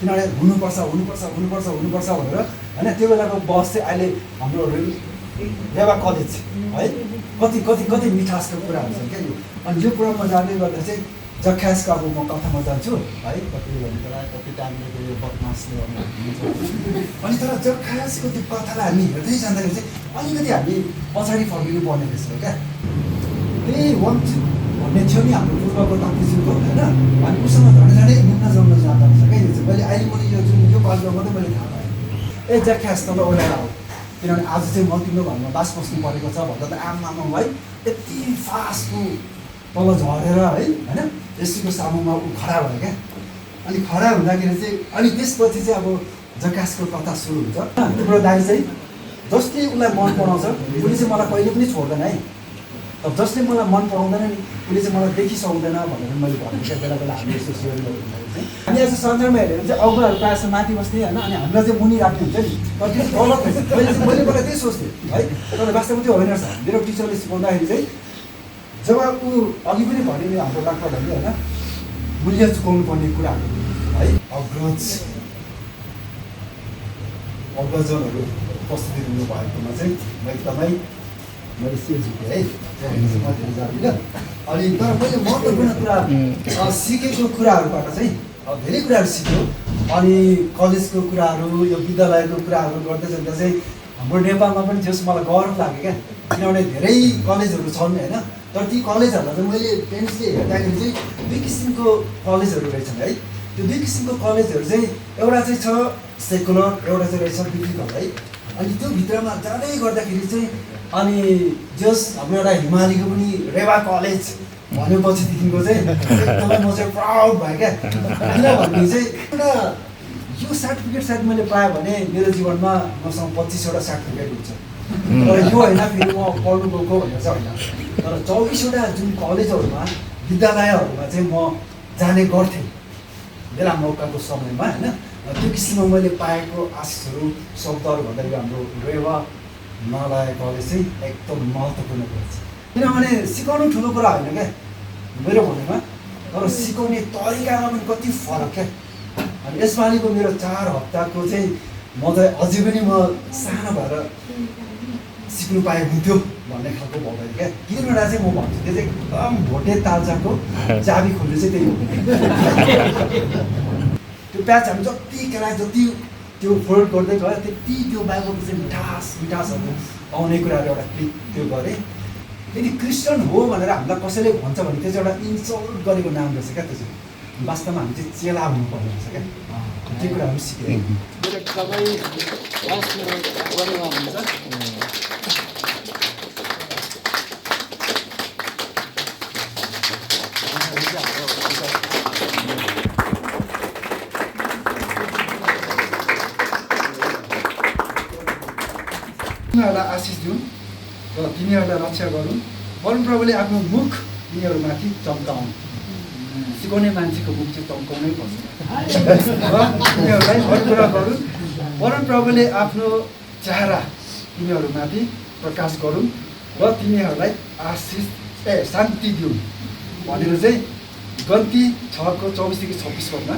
किनभने हुनुपर्छ भनेर होइन। त्यो बेलाको बस चाहिँ अहिले हाम्रो रेवा कलेज है कति कति कति मिठासको कुराहरू छ क्या यो। अनि यो कुरामा जाँदै गर्दा चाहिँ जक्खासको अब म कथामा जान्छु है, कति भन्दा कति टाइमले यो बदमासले अनि तर जक्खासको त्यो कथालाई हामी हेर्दै जाँदाखेरि चाहिँ अलिकति हामी पछाडि फर्किनु पर्ने रहेछ क्या। त्यही वञ्चित भन्ने थियो नि हाम्रो पूर्वको ताप्लेजुङको होइन। अनि उसँग झन्डै निम्न जम्न जाँदो रहेछ क्या यो चाहिँ। मैले अहिले मैले यो जुन यो पासमा मात्रै मैले थाहा पाएँ ए जक्खास तल ओह्राएर आऊ, किनभने आज चाहिँ म तिम्रो घरमा बास बस्नु परेको छ भन्दा त आमामा है यति फास्टको तल झरेर है होइन यसको सामुमा ऊ खडा भयो क्या। अनि खडा हुँदाखेरि चाहिँ अनि त्यसपछि चाहिँ अब जक्खासको कथा सुरु हुन्छ। तिम्रो दाइ चाहिँ जसले उसलाई मन पराउँछ उसले चाहिँ मलाई कहिले पनि छोड्दैन है। अब जसले मलाई मन पराउँदैन नि उसले चाहिँ मलाई देखिसक्दैन भनेर मैले भनेको क्या। बेला बेला हामी यस्तो सेयर गर्दाखेरि चाहिँ हामी आज संसारमा हेऱ्यो भने चाहिँ अगुवाहरू प्रायः जस्तो माथि बस्ने होइन, अनि हामीलाई चाहिँ मुनि राख्ने हुन्छ नि। तर त्यो गलत रहेछ। मैले पहिला त्यही सोच्थेँ है, तर वास्तवमा त्यो होइन रहेछ। मेरो टिचरले सिकाउँदाखेरि चाहिँ जब ऊ अघि पनि भने हाम्रो डाक्टरहरूले होइन मूल्य चुकाउनु पर्ने कुराहरू है, अग्रजनहरू उपस्थिति हुनु भएकोमा चाहिँ म एकदमै मैले सिर झुकेँ है। अनि तर मैले महत्त्वपूर्ण कुरा सिकेको कुराहरूबाट चाहिँ धेरै कुराहरू सिक्यो। अनि कलेजको कुराहरू यो विद्यालयको कुराहरू गर्दै जाँदा चाहिँ हाम्रो नेपालमा पनि जस मलाई गर्व लाग्यो क्या। किनभने धेरै कलेजहरू छन् होइन, तर ती कलेजहरूलाई चाहिँ मैले पेरेन्ट्सले हेर्दाखेरि चाहिँ दुई किसिमको कलेजहरू रहेछन् है। त्यो दुई किसिमको कलेजहरू चाहिँ एउटा चाहिँ छ सेकुलर, एउटा चाहिँ रहेछ डिफिकल्ट है। अनि त्यो भित्रमा जाँदै गर्दाखेरि चाहिँ अनि जस हाम्रो एउटा हिमालीको पनि रेवा कलेज भनेपछिदेखिको चाहिँ एकदमै म चाहिँ प्राउड भएँ क्या। किनभने चाहिँ एउटा यो सर्टिफिकेट सायद मैले पाएँ भने मेरो जीवनमा मसँग 25वटा सर्टिफिकेट हुन्छ। तर यो होइन फेरि म पढ्नु गएको भनेर चाहिँ होइन, तर 24वटा जुन कलेजहरूमा विद्यालयहरूमा चाहिँ म जाने गर्थेँ बेला मौकाको समयमा होइन। त्यो किसिममा मैले पाएको आशिषहरू शब्दहरू भन्दाखेरि हाम्रो रेवा हिमालय कलेज चाहिँ एकदम महत्त्वपूर्ण कुरा छ। किनभने सिकाउनु ठुलो कुरा होइन क्या मेरो भनाइमा, तर सिकाउने तरिकामा पनि कति फरक क्या। अनि यसपालिको मेरो 4 हप्ताको चाहिँ म चाहिँ अझै पनि म सानो भएर सिक्नु पाए हुन्थ्यो भन्ने खालको भएर क्या। किनभने चाहिँ म भन्छु त्यो चाहिँ एकदम भोटे तालचाको चाबी खोल्नु चाहिँ त्यही हो। त्यो प्याच हामी जति केलाई जति त्यो फोल्ड गर्दै गयो त्यति त्यो बाइबलको चाहिँ मिठासहरू आउने कुराहरू एउटा क्लिक त्यो गरेँ। यदि क्रिस्चियन हो भनेर हामीलाई कसैले भन्छ भने त्यो चाहिँ एउटा इन्सल्ट गरेको नाम रहेछ क्या। त्यो चाहिँ वास्तवमा हामी चाहिँ चेला हुनुपर्ने रहेछ क्या। त्यो कुराहरू सिकेँ। तिमीहरूलाई आशिष दिउँ र तिमीहरूलाई रक्षा गरौँ। परमप्रभुले आफ्नो मुख तिमीहरूमाथि चम्काउँ। सिकाउने मान्छेको मुख चाहिँ चम्काउनै पर्छ र तिमीहरूलाई हर कुरा गरौँ। परमप्रभुले आफ्नो चेहरा तिमीहरूमाथि प्रकाश गरौँ र तिमीहरूलाई आशिष शान्ति दिउँ भनेर चाहिँ गन्ती 6:24-26 पदमा